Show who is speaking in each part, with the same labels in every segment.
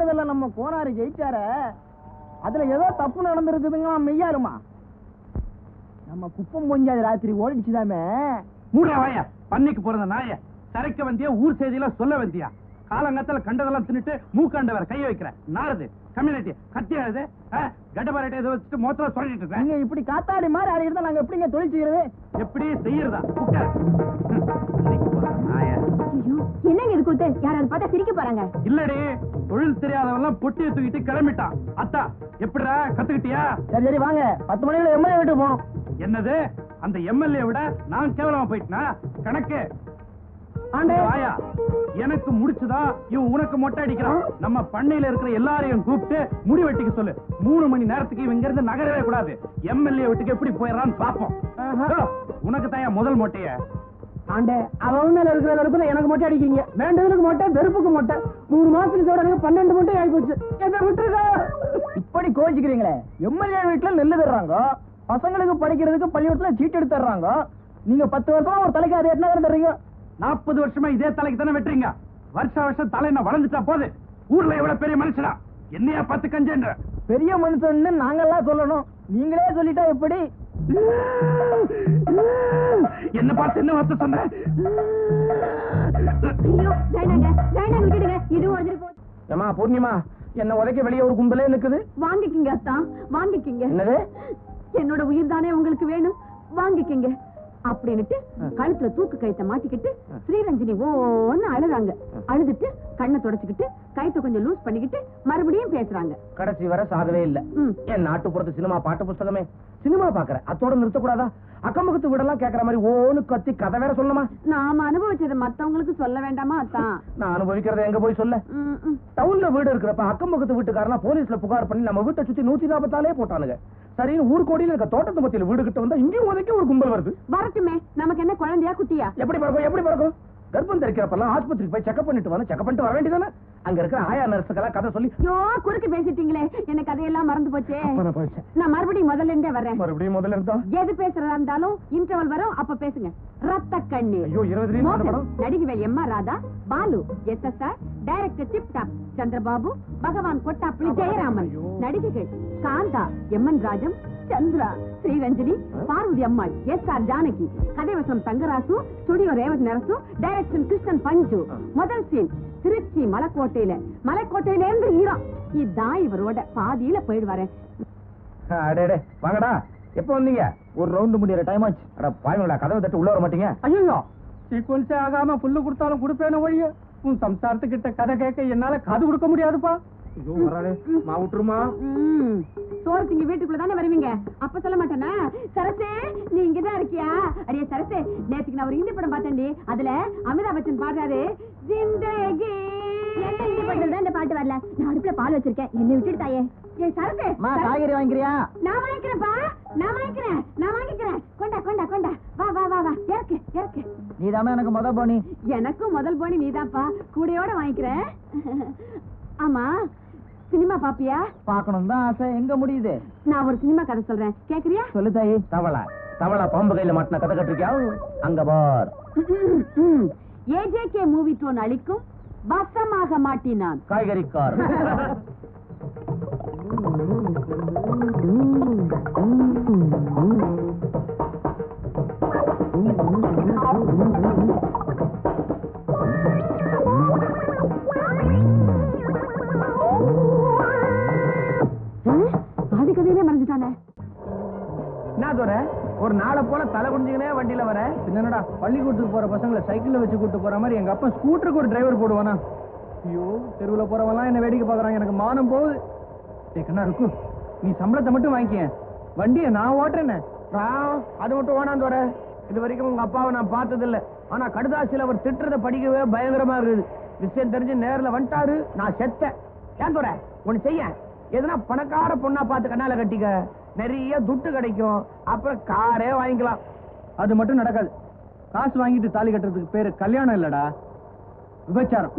Speaker 1: தேர்தலில் நம்ம கோனாரி ஜெயிச்சார, அதுல ஏதோ தப்பு நடந்திருக்குதுங்க. மெய்யாருமா நம்ம குப்பம் பொஞ்சாது ராத்திரி ஓடிச்சுதாமே.
Speaker 2: மூட வாயா, பண்ணிக்கு போறத நாய. சரைக்க வந்தியா, ஊர் செய்தியில சொல்ல வந்தியா? காலங்கத்துல கண்டதெல்லாம் தின்னுட்டு மூக்காண்ட வேற கைய வைக்கிற நாரது கம்யூனிட்டி கத்தியாது கடபாரட்டை வச்சுட்டு மொத்தம் சொல்லிட்டு இருக்கேன்.
Speaker 1: நீங்க இப்படி காத்தாடி மாதிரி ஆடி இருந்தா நாங்க எப்படிங்க தொழில் செய்யறது?
Speaker 2: எப்படி செய்யறதா?
Speaker 3: என்னங்க இது கூத்து? யாராவது பார்த்தா சிரிக்க போறாங்க.
Speaker 2: இல்லடி, தொழில் தெரியாதவெல்லாம் பொட்டியை தூக்கிட்டு கிளம்பிட்டான். அத்தா எப்படிடா கத்துக்கிட்டியா?
Speaker 1: சரி சரி வாங்க, 10 மணிக்குள்ள எம்எல்ஏ வீட்டுக்கு போனோம்.
Speaker 2: என்னது, அந்த எம்எல்ஏ விட நான் கேவலமா போயிட்டா? கணக்கு ஆயா, எனக்கு முடிச்சுதா இவன் உனக்கு மொட்டை அடிக்கிறான். நம்ம பண்ணையில இருக்கிற எல்லாரையும் கூப்பிட்டு முடி வெட்டிக்க சொல்லு. 3 மணி நேரத்துக்கு இவங்க இருந்து நகரவே கூடாது. எம்எல்ஏ வீட்டுக்கு எப்படி போயிடறான்னு பாப்போம். உனக்கு தான் முதல் மொட்டைய.
Speaker 1: ஆண்டே, அவன் மேல இருக்கிற வெறுப்புல எனக்கு மொட்டை அடிக்கிறீங்க. வேண்டதுக்கு மொட்டை, வெறுப்புக்கு மொட்டை. 3 மாசத்துக்கு சொல்றாங்க, 12 மொட்டை ஆகி போச்சு. என்ன விட்டுருக்கா? இப்படி கோச்சிக்கிறீங்களே. எம்எல்ஏ வீட்டுல நெல்லு தர்றாங்க, பசங்களுக்கு படிக்கிறதுக்கு பள்ளிக்கூடத்துல சீட்டு எடுத்து தர்றாங்க. நீங்க 10 வருஷமா ஒரு தலைக்கு அது என்ன தர்றீங்க?
Speaker 2: 40 வருஷமா இதே தலைக்கு தானே வெட்டுறீங்க. வருஷம் தலை என்ன வளர்ந்துட்டா போது? ஊர்ல எவ்வளவு பெரிய மனுஷனா? என்னையா 10 கஞ்சன்ற?
Speaker 1: பெரிய மனுஷன்னு நாங்கெல்லாம் சொல்லணும், நீங்களே சொல்லிட்டா எப்படி?
Speaker 2: என்ன பார்த்து என்ன வார்த்தை சொன்ன?
Speaker 1: ஏமா பூர்ணிமா, என்ன உதைக்க வெளியே ஒரு கும்பலே நிக்குது.
Speaker 3: வாங்கிக்கிங்க அத்தான், வாங்கிக்கிங்க.
Speaker 1: என்னது?
Speaker 3: என்னோட உயிர் தானே உங்களுக்கு வேணும், வாங்கிக்கிங்க அப்படின்னுட்டு கழுத்துல தூக்கு கயித்தை மாட்டிக்கிட்டு ஸ்ரீரஞ்சனி ஓன்னு அழுறாங்க. அழுதுட்டு கண்ணை தொடச்சுக்கிட்டு கயித்தை கொஞ்சம் லூஸ் பண்ணிக்கிட்டு மறுபடியும் பேசுறாங்க.
Speaker 1: கடைசி வர சாகவே இல்ல. என் நாட்டுப்புறத்து சினிமா பாட்டு புஸ்தகமே. சினிமா பாக்குற அதோட நிறுத்தக்கூடாதா? அக்கம்பக்கத்து வீடெல்லாம் கேட்கற மாதிரி ஓன்னு கத்தி கதை வேற சொல்லணுமா?
Speaker 3: நாம அனுபவிச்சதை மத்தவங்களுக்கு சொல்ல வேண்டாமா அத்தான்?
Speaker 1: நான் அனுபவிக்கிறத எங்க போய் சொல்ல? டவுன்ல வீடு இருக்கிறப்ப அக்கம்பக்கத்து வீட்டுக்காரனா போலீஸ்ல புகார் பண்ணி நம்ம வீட்டை சுத்தி 144 போட்டானுங்க. சரி, ஊர்கோடியில இருக்க தோட்டத்து மத்தியில வீடு கிட்ட வந்தா இங்கேயும் உதைக்க ஒரு கும்பல் வருது.
Speaker 3: வரட்டுமே, நமக்கு என்ன குழந்தையா குட்டியா?
Speaker 1: எப்படி பிறக்கும்? கர்ப்பம் தெரிக்கிறப்பெல்லாம் ஆஸ்பத்திரிக்கு போய் செக்அப் பண்ணிட்டு வர வேண்டியதானே? அங்க இருக்கிற ஆயா நர்ஸுக்கெல்லாம் கதை சொல்லி
Speaker 3: குறுக்கு பேசிட்டீங்களே, எனக்கு கதையெல்லாம் மறந்து போச்சே. நான் மறுபடியும் முதல்ல இருந்தே வரேன்.
Speaker 1: மறுபடியும் முதல்ல இருந்தா
Speaker 3: எது பேசுறதா இருந்தாலும் இன்டர்வல் வரும், அப்ப பேசுங்க. ரத்த கண்ணீர்.
Speaker 1: ஐயோ, 20
Speaker 3: நடிகை M R Radha, Balu SSR, director tip top Chandrababu, Bhagavan Kottapulli Jayaraman. நடிகைகள் காந்தா, எம்என் ராஜம், சந்திரா, ஸ்ரீரஞ்சனி, பார்வதி அம்மாள், SR ஜானகி, கதைவசம் தங்கராசு, ஸ்டுடியோ ரேவத் நரசு, டைரக்ஷன் கிருஷ்ணன் பஞ்சு. முதல் சீன் திருச்சி மலைக்கோட்டையில இருந்து ஹீரோ. இதான் இவரோட பாதியில போயிடுவாரு.
Speaker 1: வாங்கடா, எப்ப வந்தீங்க? ஒரு ரவுண்ட் முடியற டைம் ஆச்சு. அட பாய்ங்களா, கதவை தட்டு உள்ள வர மாட்டீங்க? ஐயோ, சீக்வன்ஸே ஆகாம புல்லு கொடுத்தாலும் கொடுப்பேன வழிய. உன் சம்சாரத்துக்கிட்ட கதை கேட்க என்னால காது கொடுக்க முடியாதுப்பா. ஐயோ வராளே, மா விட்டுருமா.
Speaker 3: சோறு திங்க வீட்டுக்குள்ள தானே வருவீங்க, அப்ப சொல்ல மாட்டேனா? சரசே, நீ இங்கதான் இருக்கியா? அடியே சரசே, நேத்துக்கு நான் ஒரு ஹிந்தி படம் பார்த்தேன்டி. அதுல அமிதாப் பச்சன் பாடுறாரு, ஜிந்தகி. ஹிந்தி படத்துல தான் இந்த பாட்டு வரல. நான் அடுப்புல பால் வச்சிருக்கேன், என்னை விட்டுட்டு தாயே. ஏய் சரசே,
Speaker 1: காய்கறி வாங்கிக்கிறியா?
Speaker 3: நான் வாங்கிக்கிறேன்ப்பா, நான் வாங்கிக்கிறேன். கொண்டா, வா, இறக்கு.
Speaker 1: நீதாமே எனக்கு முதல் போனி.
Speaker 3: எனக்கும் முதல் போனி நீதான்ப்பா, கூடையோட வாங்கிக்கிறேன். ஆமா, சினிமா பாப்பியா?
Speaker 1: பாக்கணும் தான் ஆசை, எங்க முடியுது?
Speaker 3: நான் ஒரு சினிமா கதை சொல்றேன், கேக்குறியா?
Speaker 1: சொல்லு தாயி. தவளா பாம்பு கையில மாட்டின கதை கட்டிருக்கியா? அங்க பார்.
Speaker 3: AJK மூவி டோன் அளிக்கும் வசமாக மாட்டினான்
Speaker 1: காய்கறிக்கார்.
Speaker 3: பாதி கதையிலே மறைஞ்சிட்டானே.
Speaker 1: ஒரு நாளை போல தலை குடிஞ்சுக்கினே வண்டியில வர. என்னடா, பள்ளிக்கூட்டுக்கு போற பசங்களை சைக்கிள்ல வச்சு கூட்டு போற மாதிரி எங்க அப்பா ஸ்கூட்டருக்கு ஒரு டிரைவர் போடுவானா? ஐயோ, தெருவுல போறவெல்லாம் என்ன வேடிக்கை பாக்குறாங்க, எனக்கு மானம் போகுது. கண்ணா இருக்கும், நீ சம்பளத்தை மட்டும் வாங்கிக்க, வண்டியை நான் ஓட்டுறேன்னு. அது மட்டும் ஓனாந்து வர. இது வரைக்கும் உங்க அப்பாவை நான் பார்த்தது இல்ல. ஆனா கடுதாசியில் அவர் திட்டுறத படிக்கவே பயங்கரமா இருக்குது. விஷயம் தெரிஞ்சு நேரில் வந்துட்டாரு, நான் செத்தேன். ஏன் தோற ஒண்ணு செய்ய, எதுனா பணக்கார பொண்ணா பார்த்து கண்ணால கட்டிக்க, நிறைய துட்டு கிடைக்கும், அப்புறம் காரே வாங்கிக்கலாம். அது மட்டும் நடக்காது. காசு வாங்கிட்டு தாலி கட்டுறதுக்கு பேரு கல்யாணம் இல்லடா, விபச்சாரம்.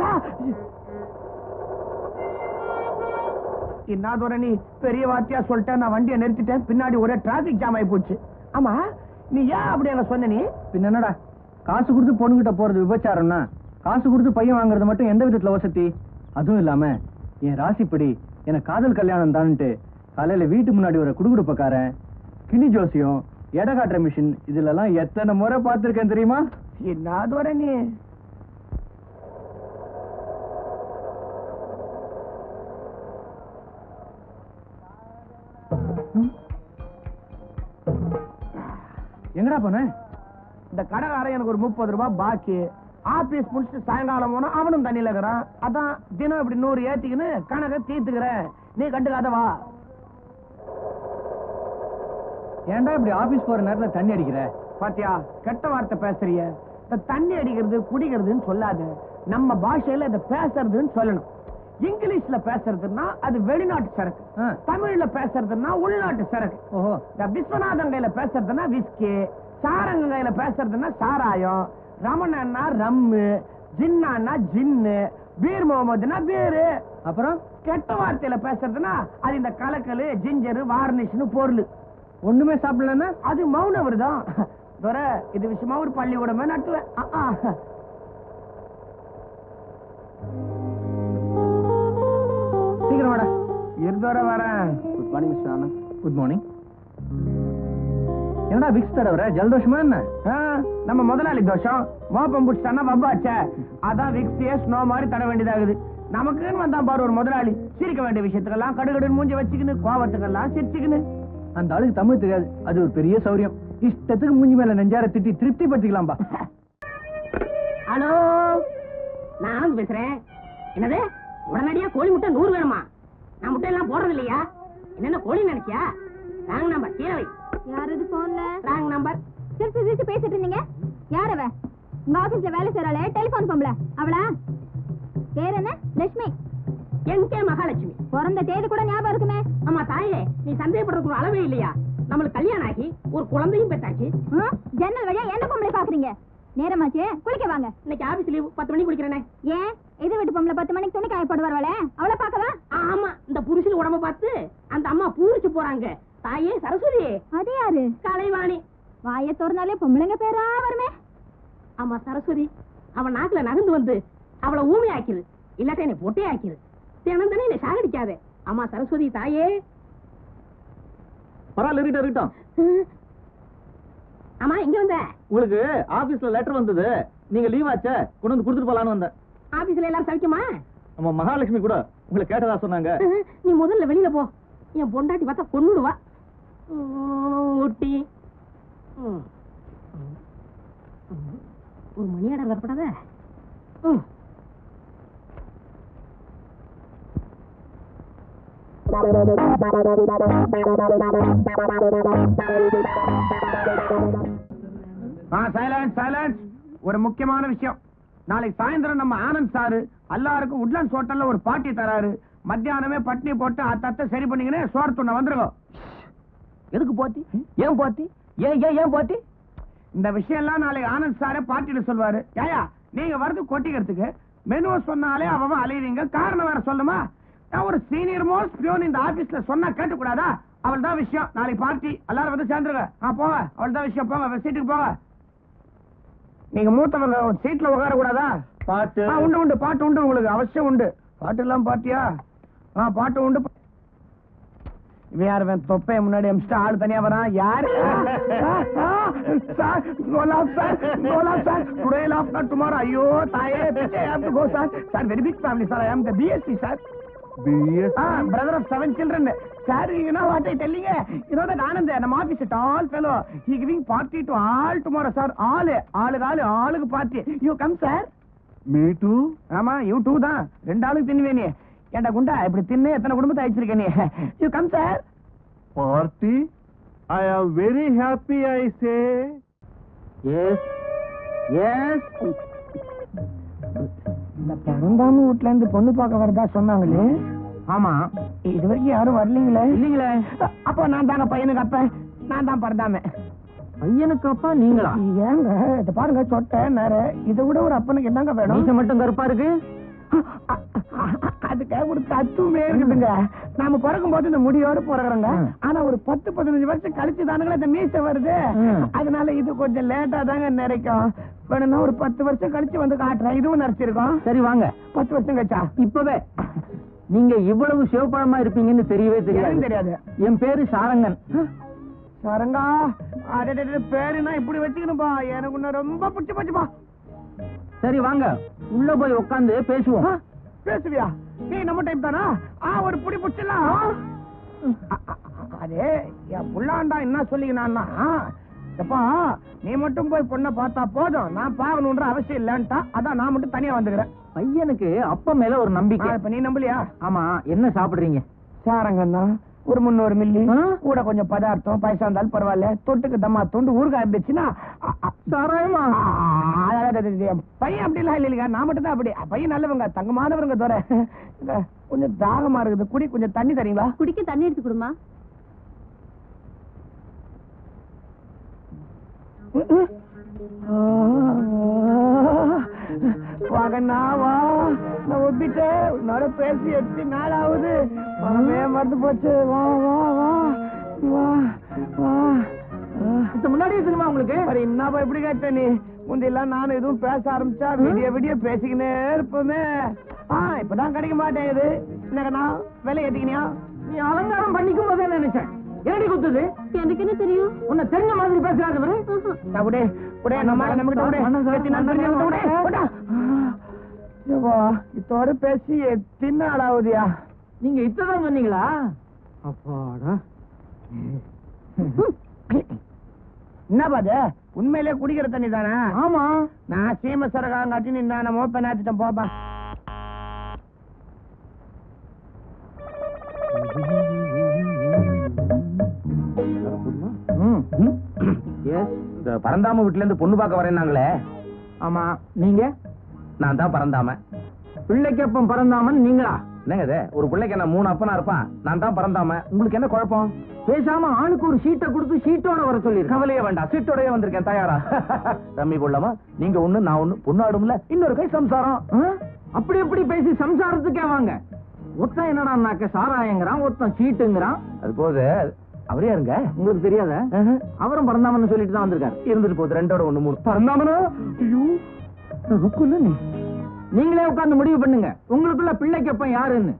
Speaker 1: என்ன நீ பெரிய வார்த்தையா சொல்லிட்டேன், நான் வண்டியை நிறுத்திட்டேன், பின்னாடி ஒரே டிராபிக் ஜாம் ஆகி போச்சு. ஆமா, நீ ஏன் அப்படி அங்க சொன்ன? நீ பின்ன என்னடா, காசு கொடுத்து பொண்ணுகிட்ட போறது விபச்சாரம்னா, காசு கொடுத்து பையன் வாங்குறது மட்டும் எந்த விதத்துல வசதி? அதுவும் இல்லாம என் ராசிப்படி எனக்கு காதல் கல்யாணம் தான்ட்டு காலையில வீட்டு முன்னாடி ஒரு குடுகுடுப்பக்காரன், கிளி ஜோசியம், எடை காட்டுற மிஷின் இதுல எல்லாம் எத்தனை முறை பார்த்திருக்கேன் தெரியுமா?
Speaker 4: என்ன வர நீ
Speaker 1: எங்கடா போன?
Speaker 4: இந்த கடைக்காரன் எனக்கு ஒரு 30 ரூபாய் பாக்கி. ஆபீஸ் முடிச்சுட்டு சாயங்காலம் போனா அவனும் தண்ணியில இருக்கிறான். அதான் தினம் இப்படி 100 ஏத்திக்கின்னு கணக்க தீர்த்துக்கிறேன். நீ கண்டுக்காத வா.
Speaker 1: ஏன்டா இப்படி ஆபீஸ் போற நேரத்துல தண்ணி அடிக்கிற?
Speaker 4: பாத்தியா கெட்ட வார்த்தை பேசுறிய. இந்த தண்ணி அடிக்கிறது குடிக்கிறதுன்னு சொல்லாது. நம்ம பாஷையில இதை பேசுறதுன்னு சொல்லணும். இங்கிலீஷ்ல பேசுறதுன்னா அது வெளிநாட்டு சரக்கு, தமிழ்ல பேசுறதுன்னா உள்நாட்டு சரக்கு.
Speaker 1: ஓஹோ.
Speaker 4: இந்த விஸ்வநாதன் கையில பேசுறதுன்னா விஸ்கி, சாரங்க கையில பேசுறதுன்னா சாராயம், ரமணன்னா ரம்மு, ஜின்னான்னா ஜின்னு, பீர் முகமதுன்னா பீரு.
Speaker 1: அப்புறம்
Speaker 4: கெட்ட வார்த்தையில பேசுறதுன்னா அது இந்த கலக்கலு, ஜிஞ்சரு, வார்னிஷ்னு பொருள்.
Speaker 1: ஒண்ணுமே சாப்பிடலன்னா
Speaker 4: அது மௌன விரதம். இது விஷயமா ஒரு பள்ளிக்கூடமே நட்டுவேன்.
Speaker 1: சீக்கிரம் வாடா.
Speaker 4: இருதோர வரேன்.
Speaker 1: Good morning mister Anand. Good morning. என்னடா விக்ஸ் தடவற? ஜலதோஷமா என்ன?
Speaker 4: நம்ம முதலாளி தோஷம். மோப்பம் புடிச்சானா வப்பாச்சே, அதான் விக்ஸே ஸ்னோ மாதிரி தட வேண்டியதாகுது. நமக்குன்னு வந்தா பாரு ஒரு முதலாளி, சிரிக்க வேண்டிய விஷயத்துக்கெல்லாம் கடுகடுன்னு மூஞ்சி வச்சுக்கின்னு, கோவத்துக்கெல்லாம் சிரிச்சுக்கின்னு.
Speaker 1: அந்த ஆளுக்கு தமிழ் தெரியாது, அது ஒரு பெரிய சௌரியம். இஷ்டத்துக்கு மூஞ்சி மேல நெஞ்சார திட்டி திருப்தி படுத்திக்கலாம்பா.
Speaker 5: ஹலோ, நான் பேசுறேன். என்னது உடனடியா கோழி முட்டை 100 வேணுமா? நான் முட்டை எல்லாம் போடுறது இல்லையா? என்னென்ன கோழி நினைச்சியா? ராங் நம்பர் கீழவை.
Speaker 3: யார் இது போன்ல?
Speaker 5: Wrong number.
Speaker 3: சிரிச்சு சிரிச்சு பேசிட்டு இருந்தீங்க. யார் அவ? உங்க ஆபீஸ்ல வேலை செய்யறாளே டெலிபோன் பொம்பளை அவளா? பேர் என்ன? லட்சுமி.
Speaker 5: எங்க மகாலட்சுமி.
Speaker 3: பிறந்த தேதி கூட ஞாபகம் இருக்குமே.
Speaker 5: ஆமா தாயே, நீ சந்தேகப்படுறதுக்கு ஒரு அளவே இல்லையா? நம்மளுக்கு கல்யாணம் ஆகி ஒரு குழந்தையும் பெற்றாச்சு.
Speaker 3: ஜன்னல் வழியா எந்த பொம்பளை பாக்குறீங்க? நேரமாச்சு, குளிக்க வாங்க.
Speaker 5: இன்னைக்கு ஆபீஸ் லீவ், 10 மணிக்கு குளிக்கிறேனே.
Speaker 3: ஏன் எதிர் வீட்டு பொம்பளை 10 மணிக்கு துணி காய போட்டு வரவளே, அவளை பாக்கவா?
Speaker 5: ஆமா, இந்த புருஷன் உடம்ப பார்த்து அந்த அம்மா பூரிச்சு போறாங்க. தாயே சரஸ்வதி.
Speaker 3: அது யாரு?
Speaker 5: கலைவாணி.
Speaker 3: வாயை திறந்தாலே பொம்பளைங்க பேரா வருமே.
Speaker 5: ஆமா சரஸ்வதி. அவன் நாக்குல நகர்ந்து வந்து அவளை ஊமை ஆக்கிரு, இல்லாட்ட என்னை பொட்டே ஆக்கிரு. தினம் தானே என்னை சாகடிக்காதே. ஆமா சரஸ்வதி தாயே.
Speaker 1: பரவாயில்ல, இருக்கட்டும்.
Speaker 5: ஆமா இங்க வந்த?
Speaker 1: உங்களுக்கு ஆபீஸ்ல லெட்டர் வந்தது, நீங்க லீவ் ஆச்சே, கொண்டு வந்து கொடுத்துட்டு போலான்னு வந்தேன்.
Speaker 5: ஆபீஸ்ல எல்லாரும் சவிக்குமா?
Speaker 1: நம்ம மகாலட்சுமி கூட உங்களை கேட்டதா சொன்னாங்க.
Speaker 5: நீ முதல்ல வெளியில போ. என் பொண்டாட்டி பார்த்தா கொன்னுடுவா. ஊட்டி ஒரு மணி ஆர்டர் வரப்படாத.
Speaker 4: ஒரு முக்கியமான விஷயம். நாளைக்கு சாயந்தரம் நம்ம ஆனந்த் சாரு எல்லாருக்கும் உட்லாண்ட்ஸ் ஹோட்டல்ல ஒரு பார்ட்டி தராரு. மத்தியானமே பட்னி போட்டு அத்தத்தை சரி பண்ணீங்கன்னு சோறு துண்ண வந்துருக்கோம்.
Speaker 1: எதுக்கு போட்டி? ஏன் போட்டி? ஏன் போட்டி?
Speaker 4: இந்த விஷயம் எல்லாம் நாளைக்கு ஆனந்த் சாரே பார்ட்டியில சொல்வாரு. ஏயா நீங்க வரது கொட்டிக்கிறதுக்கு மெனுவை சொன்னாலே அவன் அலைவீங்க, காரணம் வேற சொல்லுமா? நான் ஒரு சீனியர் மோஸ்ட் பியூன் இந்த ஆபீஸ்ல சொன்னா கேட்டுக்கூடாதா? அவள் தான் விஷயம். நாளைக்கு பார்ட்டி, எல்லாரும் வந்து சேர்ந்துருங்க. போங்க, அவள் தான் விஷயம். போங்க, சீட்டுக்கு போங்க. நீங்க மூத்தவங்க சீட்ல உட்கார கூடாதா?
Speaker 1: பாட்டு
Speaker 4: உண்டு, பாட்டு உண்டு, உங்களுக்கு அவசியம் உண்டு. பாட்டு எல்லாம் பாட்டியா? பாட்டு உண்டு. இவன் யாரு? தொப்பைய முன்னாடி அமிச்சுட்டு ஆள் தனியா வரான். யாரு? ஐயோ தாயே, sir very big family sir. I am the BSc sir. brother of 7 children. Sir, you know what I telling you? You know that Anand, our office is tall fellow. He giving party to all tomorrow, sir. All party. You come, sir?
Speaker 1: Me too.
Speaker 4: ஆமா, you too தான். 2 ஆளுக்கு தின்னுவே நீ. ஏண்டா குண்டா, இப்படி தின்னு எத்தனை குடும்பத்தை அழிச்சிருக்க நீ? You come, sir?
Speaker 1: Party? I am very happy, I say. Yes.
Speaker 4: இந்த பரந்தாம வீட்டுல இருந்து பொண்ணு பார்க்க வரதா சொன்னாங்களே. ஆமா, இது வரைக்கும் யாரும் வரலீங்களே.
Speaker 1: இல்லீங்களே.
Speaker 4: அப்ப நான் தாங்க பையனுக்கு அப்ப. நான் தான் பரந்தாம.
Speaker 1: பையனுக்கு அப்பா நீங்களா?
Speaker 4: ஏங்க இத பாருங்க, சொட்டை நேர. இதை விட ஒரு அப்பனுக்கு என்னங்க வேணும்?
Speaker 1: மீசை மட்டும் கருப்பா இருக்கு.
Speaker 4: அதுக்காக ஒரு தத்துவமே இருக்குதுங்க. நாம பிறக்கும் போது இந்த முடியோடு பிறகுறோங்க. ஆனா ஒரு 10-15 வருஷம் கழிச்சு தானுங்களா இந்த மீசை வருது. அதனால இது கொஞ்சம் லேட்டா தாங்க நிறைக்கும். வேணும்னா ஒரு 10 வருஷம் கழிச்சு வந்து காட்டுறேன். இதுவும் நரைச்சிருக்கோம்.
Speaker 1: சரி வாங்க.
Speaker 4: 10 வருஷம் கழிச்சா?
Speaker 1: இப்பவே நீங்க இவ்வளவு சிவப்பழமா இருப்பீங்கன்னு தெரியவே
Speaker 4: தெரியாது.
Speaker 1: என் பேரு சாரங்கன்.
Speaker 4: சரங்கா, பேருனா இப்படி வச்சுக்கணும்பா. எனக்கு உன்ன ரொம்ப பிடிச்சு போச்சுப்பா.
Speaker 1: சரி வாங்க உள்ள போய் உட்காந்து பேசுவோம்.
Speaker 4: பேசுவியா? நீ நம்ம டைப் தானா? ஒரு புடி பிடிச்சலாம். அதே என் புள்ளாண்டா என்ன சொல்லிக்கினான்னா, எப்பா நீ மட்டும் போய் பொண்ணை பார்த்தா போதும், நான் பாக்கணும்ன்ற அவசியம் இல்லன்ட்டா. அதான் நான் மட்டும் தனியா வந்துக்கிறேன்.
Speaker 1: பையனுக்கு அப்பா மேல ஒரு நம்பிக்கை.
Speaker 4: இப்ப நீ நம்பலையா?
Speaker 1: ஆமா, என்ன சாப்பிடுறீங்க?
Speaker 4: சாரங்கண்ணா, ஒரு 300 மில்லி கூட கொஞ்சம் பதார்த்தம், பைசா இருந்தாலும் பரவாயில்ல. தொட்டுக்கு தம்மா தொண்டு ஊறுகாய் இருந்துச்சுன்னா
Speaker 1: சாராயமா?
Speaker 4: பையன் அப்படி எல்லாம் இல்லைங்க, நான் மட்டும் தான் அப்படி. பையன் நல்லவங்க, தங்கமானவருங்க தோற. கொஞ்சம் தாகமா இருக்குது, குடி கொஞ்சம் தண்ணி தரீங்களா?
Speaker 3: குடிக்க தண்ணி எடுத்து கொடுமா.
Speaker 4: வாங்கண்ணா வா, நான் ஒப்பிட்டேன். உன்னோட பேசி 8 நாள் ஆகுது. மனமே மறந்து போச்சு. வா வா வா வா வா.
Speaker 1: முன்னாடியே தெரியுமா உங்களுக்கு?
Speaker 4: என்னப்பா இப்படி கேட்ட நீ? முந்தையெல்லாம் நானும் எதுவும் பேச ஆரம்பிச்சா விடிய விடிய பேசிக்கினே இருப்போமே. இப்பதான் கிடைக்க மாட்டேங்குது. என்னக்கண்ணா விலை ஏத்திக்கினியா?
Speaker 1: நீ அலங்காரம் பண்ணிக்கும் போதே நினைச்சேன். என்னடி குத்துது?
Speaker 3: எனக்கு என்ன தெரியும்?
Speaker 1: உன்னை தெரிஞ்ச மாதிரி பேசுறாரு இவரு.
Speaker 4: இதோட பேசி 8 நாள் ஆகுதியா?
Speaker 1: நீங்க இத்ததான் சொன்னீங்களா? அப்பாடா.
Speaker 4: என்ன பாது, உண்மையிலே குடிக்கிற தண்ணி தானே?
Speaker 1: ஆமா.
Speaker 4: நான் சீம சரகாங்காட்டி நின்னா பெண்ணாத்திட்டேன். போப்பா.
Speaker 2: இந்த பரந்தாம வீட்டுல இருந்து பொண்ணு பார்க்க வரேன்னாங்களே.
Speaker 1: ஆமா, நீங்க?
Speaker 2: நான் தான் பரந்தாம.
Speaker 1: பிள்ளைக்கப்பம் பரந்தாமன் நீங்களா?
Speaker 2: என்னங்க இது, ஒரு பிள்ளைக்கு என்ன 3 அப்பனா இருப்பான். நான் தான் பரந்தாம. உங்களுக்கு என்ன குழப்பம்?
Speaker 1: பேசாம ஆளுக்கு ஒரு சீட்டை கொடுத்து சீட்டோட வர சொல்லி.
Speaker 2: கவலையே வேண்டாம், சீட்டோடய வந்திருக்கேன். தயாரா? ரம்மி போடலாமா? நீங்க ஒண்ணு நான் ஒண்ணு, பொண்ணு ஆடும்ல, இன்னொரு கை சம்சாரம்.
Speaker 1: அப்படி எப்படி பேசி சம்சாரத்துக்கே வாங்க. ஒருத்தன் என்னடான்னாக்க சாராயங்கிறான், ஒருத்தன் சீட்டுங்கிறான்.
Speaker 2: அது போது அவரே இருங்க.
Speaker 1: உங்களுக்கு தெரியாத? அவரும் பரந்தாமன்னு சொல்லிட்டு தான் வந்திருக்காரு.
Speaker 2: இருந்துட்டு போகுது. 2ஓட 1 3. பரந்தாமனா? ஐயோ, ருக்குல்ல நீ.
Speaker 1: நீங்களே உட்கார்ந்து முடிவு பண்ணுங்க, உங்களுக்குள்ள பிள்ளைக்கப்பம் யாருன்னு.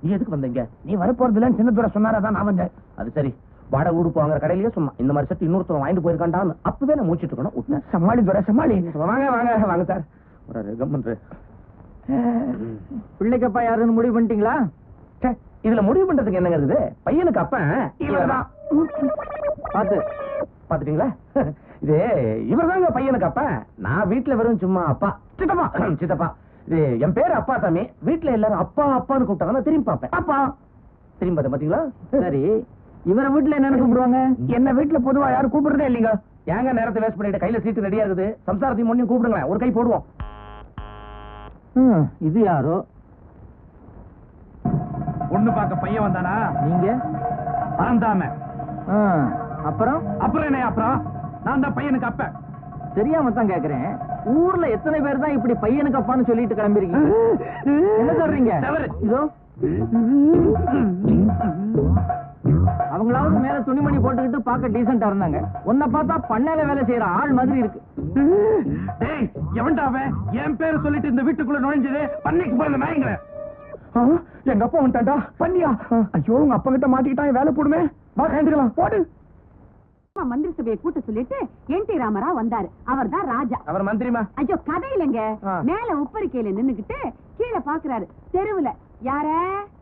Speaker 2: நீ எதுக்கு வந்தீங்க?
Speaker 4: நீ வரப்போறதுல சின்னத்தோட சொன்னாரதான் நான் வந்தேன்.
Speaker 2: அது சரி, வாடகை உடுப்பு வாங்குற கடையிலேயே சொன்னா இந்த மாதிரி செட்டு இன்னொருத்தர் வாங்கிட்டு போயிருக்காண்டான்னு அப்பவே நான் மூச்சிட்டு இருக்கணும்.
Speaker 4: சமாளி துறை சமாளி.
Speaker 2: வாங்க வாங்க வாங்க சார். ஒரு கம்மன்று
Speaker 1: பிள்ளைக்கப்பா யாருன்னு முடிவு பண்ணிட்டீங்களா?
Speaker 2: இதுல முடிவு பண்றதுக்கு என்னங்க இருக்குது? பையனுக்கு அப்பன் இவர்தான். பாத்துட்டீங்களா? இது இவர்தாங்க பையனுக்கு அப்பன். நான் வீட்டுல வெறும் சும்மா அப்பா சித்தப்பா சித்தப்பா. இது என் பேரு அப்பா சாமி. வீட்டுல எல்லாரும் அப்பா அப்பான்னு கூப்பிட்டாங்க, திரும்பி பாப்பேன். அப்பா திரும்பி பார்த்தேன். பாத்தீங்களா?
Speaker 1: சரி, இவரை வீட்டுல என்னன்னு கூப்பிடுவாங்க?
Speaker 4: என்ன வீட்டுல பொதுவா யாரும் கூப்பிடுறதே இல்லைங்க.
Speaker 2: ஏங்க நேரத்தை வேஸ்ட் பண்ணிட்டு, கையில சீட்டு ரெடியா இருக்குது. சம்சாரத்தையும் முன்னையும் கூப்பிடுங்களேன், ஒரு கை போடுவோம்.
Speaker 1: இது யாரோ?
Speaker 2: பொண்ணு பார்க்க பையன் வந்தானா?
Speaker 1: நீங்க?
Speaker 2: பரந்தாம.
Speaker 1: அப்புறம்
Speaker 2: என்ன? அப்புறம் நான் தான் பையனுக்கு அப்ப.
Speaker 1: தெரியாம தான் கேக்குறேன். ஊர்ல எத்தனை பேர் தான் இப்படி பையனுக்கு அப்பான்னு சொல்லிட்டு கிளம்பிருக்கீங்க? என்ன சொல்றீங்க? இதோ அவங்களாவது மேல துணிமணி போட்டுக்கிட்டு பார்க்க டீசென்டா இருந்தாங்க. உன்னை பார்த்தா பண்ணையில வேலை செய்யற ஆள் மாதிரி இருக்கு.
Speaker 2: எவன்டா அவன்? என் பேரு சொல்லிட்டு இந்த வீட்டுக்குள்ள நுழைஞ்சது பண்ணைக்கு போயிருந்த நாயங்க.
Speaker 4: எங்க அப்பா வந்துட்டான்டா. பண்ணியா? ஐயோ, உங்க அப்பா கிட்ட மாட்டிக்கிட்டான், வேலை போடுமே. வா கேந்துக்கலாம், போடு.
Speaker 3: மந்திரி சபையை கூட்ட சொல்லிட்டு என்.டி. ராமராவ் வந்தாரு. அவர் தான் ராஜா.
Speaker 2: அவர் மந்திரிமா?
Speaker 3: ஐயோ கதை இல்லைங்க. மேல உப்பரிக்கையில நின்னுகிட்டு கீழே பாக்குறாரு. தெருவுல யார?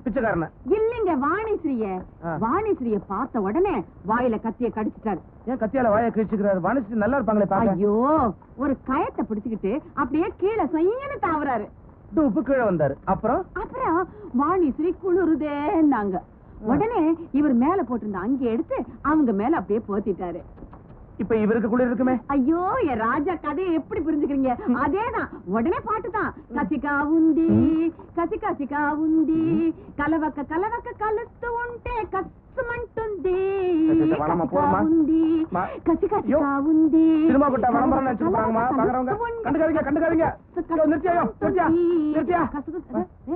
Speaker 2: பிச்சைக்காரன
Speaker 3: இல்லைங்க, வாணிஸ்ரீய. வாணிஸ்ரீய பார்த்த உடனே வாயில கத்திய கடிச்சிட்டாரு.
Speaker 2: ஏன் கத்தியால வாயை கிழிச்சுக்கிறாரு? வாணிஸ்ரீ நல்லா இருப்பாங்களே பாக்க.
Speaker 3: ஐயோ, ஒரு கயத்தை பிடிச்சுக்கிட்டு அப்படியே கீழே சொய்யன்னு தாவறாரு.
Speaker 2: உப்பு கீழே வந்தாரு. அப்புறம்
Speaker 3: வாணிஸ்ரீ குளிருதேன்னாங்க. உடனே இவர் மேல போட்டிருந்த அங்க எடுத்து அவங்க மேல அப்படியே போத்திட்டாரு.
Speaker 2: இப்ப இவருக்கு குளிர் இருக்குமே.
Speaker 3: ஐயோ, என் ராஜா கதையை எப்படி புரிஞ்சுக்கிறீங்க? அதேதான். உடனே பாட்டுதான். கசிகா உந்தி கசிகா உந்தி கலவக்க கலவக்க கலுத்து உண்டே கசுமண்టుంది உந்தி கசிகா உந்தி.
Speaker 2: சினிமா போட்டா விளம்பரம் நினைச்சுப்பாங்கம்மா பாக்குறவங்க. கண்டுக்காதீங்க கண்டுக்காதீங்க.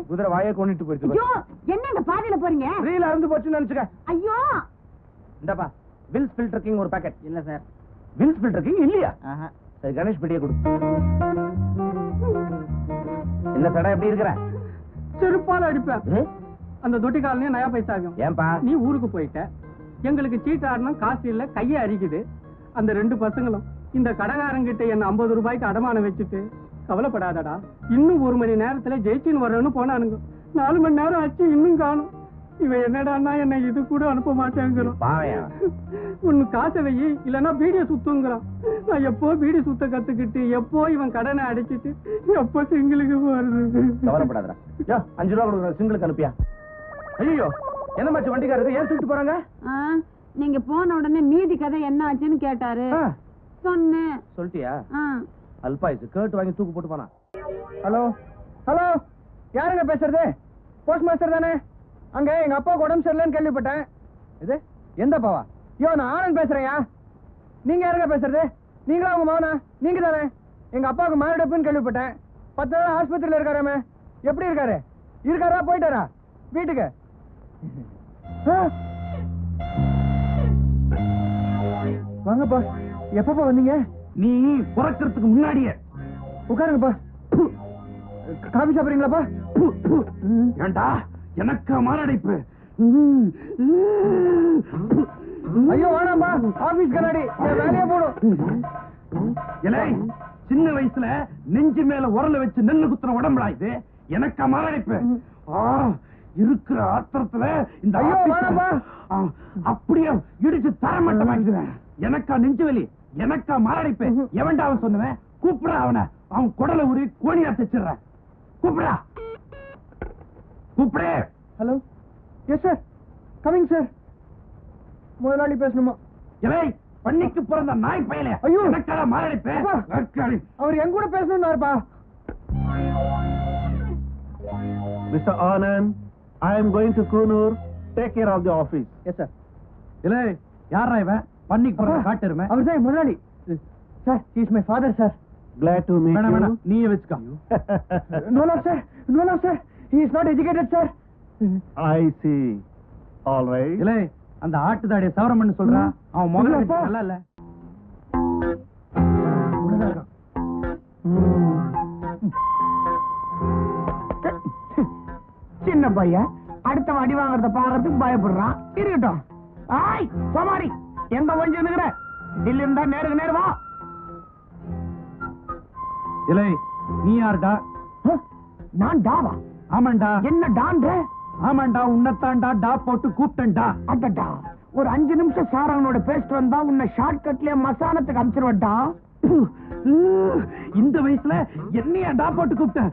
Speaker 2: குதிரை வாயை கொண்டுட்டு போயிடுச்சு.
Speaker 3: ஐயோ, என்னங்க பாதியில போறீங்க?
Speaker 2: ரீல இருந்து போச்சுன்னு நினைச்சுக்க.
Speaker 3: ஐயோ,
Speaker 2: இந்தப்பா வில்ஸ் ஃபில்டர் கிங் ஒரு பாக்கெட்.
Speaker 1: இல்ல சார்.
Speaker 2: வில்ஸ் ஃபில்டர் கிங் இல்லையா? சரி, கணேஷ் பெட்டியை கொடு. என்ன சடா எப்படி இருக்கிற?
Speaker 1: செருப்பால அடிப்பேன். அந்த தொட்டி காலனே நயா பைசா ஆகும்.
Speaker 4: ஏன்பா
Speaker 1: நீ ஊருக்கு போயிட்ட, எங்களுக்கு சீட்டு ஆடணும், காசு இல்ல, கையை அரிக்குது. அந்த 2 பசங்களும் இந்த கடைக்காரங்கிட்ட என்ன 50 ரூபாய்க்கு அடமானம் வச்சுட்டு, கவலைப்படாதடா, இன்னும் 1 மணி நேரத்துல ஜெயிச்சின்னு வரணும்னு போனானுங்க. 4 மணி நேரம் ஆச்சு, இன்னும் காணும். இவன் என்னடான்னா என்ன இது கூட அனுப்ப மாட்டேங்கிறான். ஒன்னு காசை வை, இல்லன்னா பீடியை சுத்துங்கிறான். நான் எப்போ பீடி சுத்த கத்துக்கிட்டு, எப்போ இவன் கடனை அடிச்சிட்டு, எப்போ சிங்களுக்கு வருது.
Speaker 4: கவலைப்படாதடா. 5 ரூபா கொடுக்குற சிங்களுக்கு அனுப்பியா? ஐயோ, என்ன மாச்சு வண்டிக்காரருக்கு ஏன் சுட்டு போறாங்க?
Speaker 3: நீங்க போன உடனே மீதி கதை என்ன ஆச்சுன்னு கேட்டாரு. சொன்னேன்.
Speaker 4: சொல்லிட்டியா? அல்பாயுசு கேட்டு வாங்கி தூக்கு போட்டு போனா.
Speaker 1: ஹலோ ஹலோ, யாருங்க பேசுறது? போஸ்ட் மாஸ்டர் தானே? அங்க எங்க அப்பாவுக்கு உடம்பு சரியில்லைன்னு கேள்விப்பட்டேன். இது எந்த அப்பாவா? ஐயோ, நான் ஆனந்த் பேசுறேன்யா. நீங்க யாருங்க பேசுறது? நீங்களா உங்க மகனா? நீங்க தானே? எங்க அப்பாவுக்கு மாரடைப்புன்னு கேள்விப்பட்டேன். 10 நாள் ஆஸ்பத்திரியில இருக்காராமே. எப்படி இருக்காரு? இருக்காரா, போயிட்டாரா வீட்டுக்கு? வாங்கப்பா. எப்பப்பா வந்தீங்க?
Speaker 2: நீ பிறக்கிறதுக்கு முன்னாடியே.
Speaker 1: உட்காருங்கப்பா. காபி சாப்பிடுறீங்களாப்பா?
Speaker 2: ஏண்டா எனக்கு மாரடைப்பு?
Speaker 1: ஐயோ வேணாம்பா, ஆபீஸ் கண்ணாடி வேலையா போடும்.
Speaker 2: இலை, சின்ன வயசுல நெஞ்சு மேல உரல வச்சு நெல்லு குத்துற உடம்புடா இது. எனக்கா மாரடைப்பு? இருக்கிற ஆத்திரத்துல இந்த
Speaker 1: ஐயோ வேணாம்பா,
Speaker 2: அப்படியே இடிச்சு தரமட்டமாக்கிடுவேன். எனக்கா நெஞ்சு வலி, எனக்கா மாரடைப்பு. எவன்டா அவன் சொன்னவன்? கூப்பிடா அவனை. அவன் குடலை உரி கோணியா தச்சிடுறேன். கூப்பிடா, கூப்பிடு.
Speaker 1: Hello, yes sir, coming sir. முதலாளி பேசணுமா?
Speaker 2: இலை, பண்ணிக்கு பிறந்த நாய் பயலே.
Speaker 1: ஐயோ,
Speaker 2: எனக்கா மாரடைப்பு?
Speaker 1: அவர் என் கூட பேசணும்னாருப்பா.
Speaker 6: Mr. Anand, I am going to Kunur. Take care of the office.
Speaker 1: Yes sir.
Speaker 2: இலை, யாரா இவன்? பண்ணிக்கு பிறந்த காட்டுருமே.
Speaker 1: அவர் தான் முதலாளி sir. he is my father sir.
Speaker 6: Glad to meet
Speaker 2: வேணாம்
Speaker 6: you.
Speaker 2: வேணாம், நீயே வச்சுக்கோ.
Speaker 1: No no sir, no no sir, he is not educated sir.
Speaker 6: I see. All right.
Speaker 2: இலை, அந்த ஆட்டுதாடிய சவரம் பண்ணு சொல்றா. அவன் முதல்ல
Speaker 1: அப்பா.
Speaker 2: நல்லா இல்ல.
Speaker 4: சின்ன பையன் அடுத்த அடி வாங்குறத பாக்குறதுக்கு பயப்படுறான். இருக்கட்டும். ஆய் சோமாரி, எங்க ஒழிஞ்சு நிக்கிற? தில்லி இருந்தா நேருக்கு நேரு வா.
Speaker 2: இலை, நீ யாருடா?
Speaker 4: நான் டாவா?
Speaker 2: ஆமாண்டா.
Speaker 4: என்ன டான்ற?
Speaker 2: ஆமாண்டா, உன்னத்தாண்டா டா போட்டு கூப்பிட்டேன்டா.
Speaker 4: அடடா, ஒரு 5 நிமிஷம் சாரவனோட பேசிட்டு வந்தா உன்னை ஷார்ட் கட்லயே மசானத்துக்கு அனுப்பிச்சிருவட்டா.
Speaker 2: இந்த வயசுல என்னையா டா போட்டு கூப்பிட்டேன்?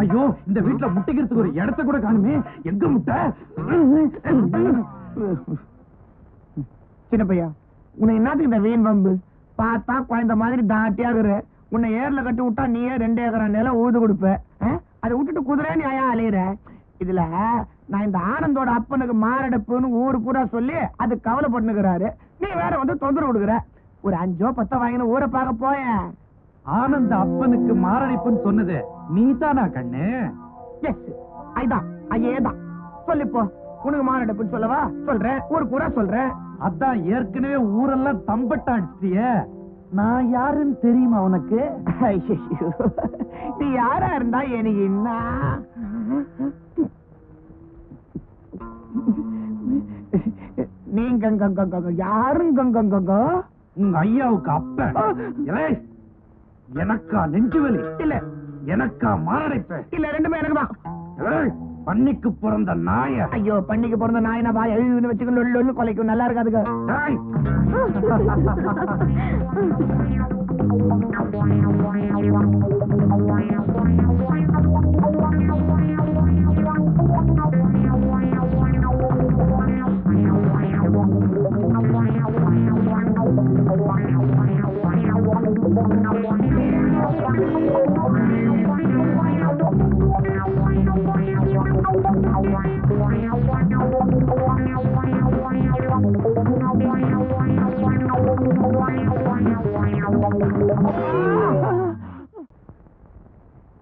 Speaker 2: ஐயோ, இந்த வீட்டுல முட்டைக்கிறதுக்கு ஒரு இடத்த கூட காணுமே. எங்க முட்டை?
Speaker 4: சின்ன பையா, உன்னை என்னத்துக்கு இந்த வீண் வம்பு? பார்த்தா குழந்த மாதிரி தாட்டியாகுற. உன்னை ஏர்ல கட்டி விட்டா நீயே 2 ஏக்கர் நிலம் ஊது கொடுப்ப. அதை விட்டுட்டு குதிரை நீ ஐயா அலையிற. இதுல நான் இந்த ஆனந்தோட அப்பனுக்கு மாரடைப்புன்னு ஊரு பூரா சொல்லி அது கவலைப்பட்டுக்கிறாரு. நீ வேற வந்து தொந்தரவு கொடுக்குற. ஒரு 5 10 வாங்கின ஊரை பார்க்க போய.
Speaker 2: ஆனந்த அப்பனுக்கு மாரடைப்புன்னு சொன்னது நீ தானா கண்ணு?
Speaker 4: எஸ், ஐதான் ஐயேதான். சொல்லிப்போ, உனக்கு மாரடைப்புன்னு சொல்லவா? சொல்றேன், ஊரு பூரா சொல்றேன்.
Speaker 2: அதான் ஏற்கனவே ஊரெல்லாம் தம்பட்ட அடிச்சிட்டியே. நான் யாருன்னு தெரியுமா உனக்கு?
Speaker 4: நீ யாரா இருந்தா எனக்கு என்ன? நீங்க யாருங்க?
Speaker 2: உங்க ஐயாவுக்கு அப்ப. எனக்கா நெஞ்சு வலி?
Speaker 4: இல்ல.
Speaker 2: எனக்கா மாரடைப்பு?
Speaker 4: இல்ல, ரெண்டுமே எனக்கு தான்.
Speaker 2: பண்ணிக்கு பிறந்த நாய.
Speaker 4: ஐயோ, பண்ணிக்கு பிறந்த நாயனா பா எழுதுன்னு வச்சுக்கணும். கொலைக்கும் நல்லா இருக்காதுங்க.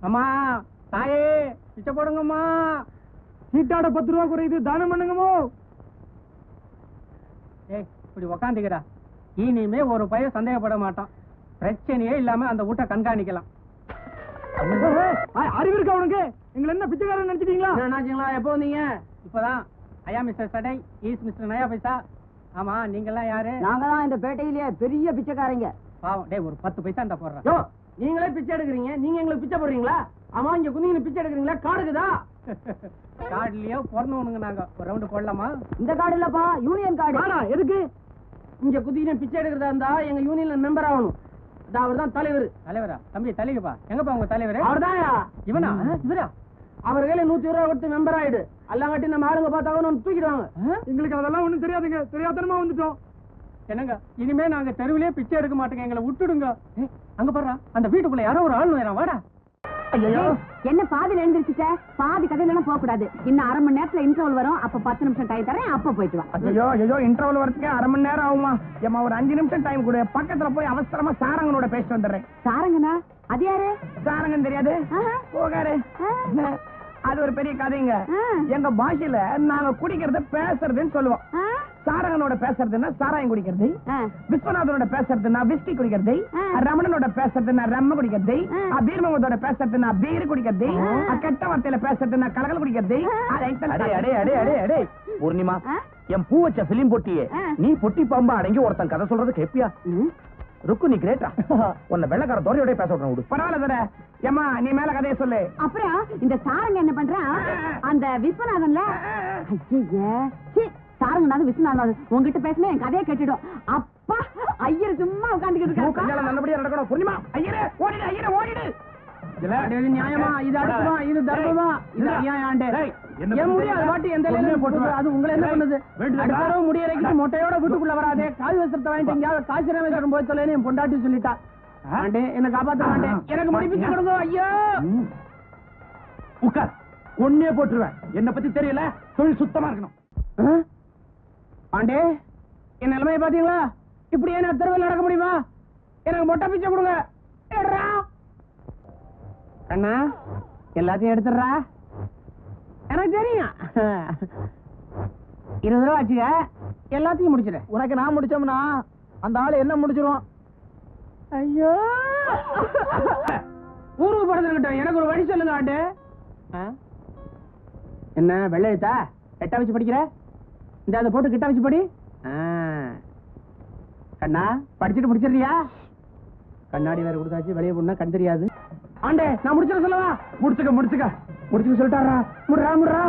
Speaker 1: அம்மா, தாயே, பிச்சை போடுங்கம்மா. சீட்டாட 10 ரூபா குறையுது, தானம் பண்ணுங்கமோ. ஏய், இப்படி உக்காந்துக்கிறா. இனிமே ஒரு பையன் சந்தேகப்பட மாட்டான். பிரச்சனையே இல்லாம அந்த வீட்டை கண்காணிக்கலாம். அறிவு இருக்கா உனக்கு? எங்களை என்ன பிச்சைக்காரன் நினைச்சிட்டீங்களா?
Speaker 5: என்னாச்சுங்களா? எப்போ வந்தீங்க? இப்பதான். ஐயா மிஸ்டர் சடை, ஈஸ் மிஸ்டர் நயா பைசா. ஆமா, நீங்க எல்லாம் யாரு?
Speaker 3: நாங்க தான் இந்த பேட்டையிலேயே பெரிய பிச்சைக்காரங்க.
Speaker 5: பாவம், டேய் ஒரு 10 பைசா இந்த போடுறேன். யோ, நீங்களே பிச்சை எடுக்கிறீங்க, நீங்க எங்களுக்கு பிச்சை போடுறீங்களா? ஆமா, இங்க குந்திங்க பிச்சை எடுக்கிறீங்களா? காடுக்குதா? காடுலயோ பிறந்தவனுங்க நாங்க. ஒரு ரவுண்டு போடலாமா?
Speaker 3: இந்த கார்டு இல்லப்பா, யூனியன் கார்டு.
Speaker 5: எதுக்கு? இங்க குதிக்கின பிச்சை எடுக்கிறதா இருந்தா எங்க யூனியன்ல மெம்பர் ஆகணும். அவர் தான் தலைவர். தலைவரா? தம்பி தலைவா, எங்கப்பா உங்க தலைவர்? அவர்தான். இவனா? இவரா? அவர் கையில 120 ரூபா கொடுத்து மெம்பர் ஆயிடு. எல்லாங்காட்டி நம்ம ஆளுங்க பார்த்தாங்க தூக்கிடுவாங்க.
Speaker 1: எங்களுக்கு அதெல்லாம் ஒண்ணும் தெரியாதுங்க, தெரியாதனமா வந்துட்டோம்.
Speaker 5: என்னங்க, இனிமே நாங்க தெருவிலே பிச்சை எடுக்க மாட்டோங்க, எங்களை விட்டுடுங்க. அங்க பாரு, அந்த வீட்டுக்குள்ள யாரோ ஒரு ஆள் நுழைறான். வாடா.
Speaker 3: ஐயோ, என்ன பாதியில எழுந்திருச்சுட்ட? பாதி கதையில போக கூடாது. இன்னும் 1/2 மணி நேரத்துல இன்டர்வல் வரும். அப்ப 10 நிமிஷம் டைம் தரேன், அப்ப போயிட்டு வா.
Speaker 4: ஐயோ இன்டர்வல் வரதுக்கு 1/2 மணி நேரம் ஆகுமா? ஏமா ஒரு 5 நிமிஷம் டைம் கொடு. பக்கத்துல போய் அவசரமா சாரங்கனோட பேசிட்டு வந்துடுறேன்.
Speaker 3: சாரங்கனா? அது யாரு?
Speaker 4: சாரங்கன் தெரியாது? போகாரு. அது ஒரு பெரிய கதைங்க. எங்க பாஷையில நாங்க குடிக்கிறத பேசுறதுன்னு சொல்லுவோம். சாரங்கனோட பேசுறதுன்னா சாராயம் குடிக்கிறது, விஸ்வநாதனோட பேசுறதுன்னா விஸ்கி குடிக்கிறது, ரமணனோட பேசுறதுன்னா ரம்ம குடிக்கிறது, பீர்மோதோட பேசுறதுன்னா பீர் குடிக்கிறது, கெட்ட வார்த்தையில பேசுறதுன்னா கலகல் குடிக்கிறது.
Speaker 2: பூர்ணிமா, என் பூ வச்ச பிலிம் பொட்டியே நீ பொட்டி பாம்பா அடங்கி ஒருத்தன் கதை சொல்றது கேப்பியா? ருக்கு நீ கிரேட்டா. உன்னை வெள்ளக்கார தோரையோட பேச விடுறேன்.
Speaker 4: பரவாயில்ல. ஏமா நீ மேல கதையை சொல்லு.
Speaker 3: அப்புறம் இந்த சாரங்க என்ன பண்றான்? அந்த விஸ்வநாதன்ல சாரங்கனாவது விஸ்வநாதன் உங்ககிட்ட பேசினா என் கதையை கேட்டுடும். அப்பா ஐயர் சும்மா உட்காந்துக்கிட்டு இருக்காங்க.
Speaker 4: நல்லபடியா நடக்கணும். பூர்ணிமா, ஐயரே ஓடிடு, ஐயரே ஓடிடு.
Speaker 5: இது நியாயமா? இது அடுத்தமா? இது தர்மமா? இது நியாயாண்டே? என் முடியாது பாட்டி எந்த அது உங்களை என்ன பண்ணுது? அடுத்த முடியறைக்கு மொட்டையோட வீட்டுக்குள்ள வராதே. கால் வசத்தை வாங்கிட்டு எங்கேயாவது காசி ராமேஸ்வரம் போய் சொல்லேன்னு என் பொண்டாட்டி சொல்லிட்டா. ஆண்டே, என்ன காப்பாத்த மாட்டேன். எனக்கு முடிப்பிச்சு கொடுங்க. ஐயோ,
Speaker 2: உட்கார். ஒன்னே போட்டுருவேன். என்ன பத்தி தெரியல. தொழில் சுத்தமா இருக்கணும்.
Speaker 5: ஆண்டே, என் நிலைமையை பாத்தீங்களா? இப்படி என்ன தெருவில் நடக்க முடியுமா? எனக்கு மொட்டை பிச்சை கொடுங்க. அண்ணா, எல்லாத்தையும் எடுத்துடுறா. எனக்கு தெரியும். 20 ரூபா வச்சுக்க, எல்லாத்தையும் முடிச்சிட.
Speaker 1: உனக்கு நான் முடிச்சோம்னா அந்த ஆளு என்ன முடிச்சிருவான்?
Speaker 5: ஐயோ, ஊருக்கு படுத்துக்கிட்டோம். எனக்கு ஒரு வழி சொல்லுங்க ஆண்டு. என்ன வெள்ளை எழுத்தா? 8 வச்சு படிக்கிற? இந்த அதை போட்டு கிட்ட வச்சு படி. கண்ணா, படிச்சுட்டு முடிச்சிடுறியா? கண்ணாடி வேற கொடுத்தாச்சு, வெளியே போனா கண் தெரியாது. ஆண்டே, நான் முடிச்சிட சொல்லவா?
Speaker 2: முடிச்சுக்க
Speaker 5: முடிச்சுக்க சொல்லிட்டாரா? முடுறா.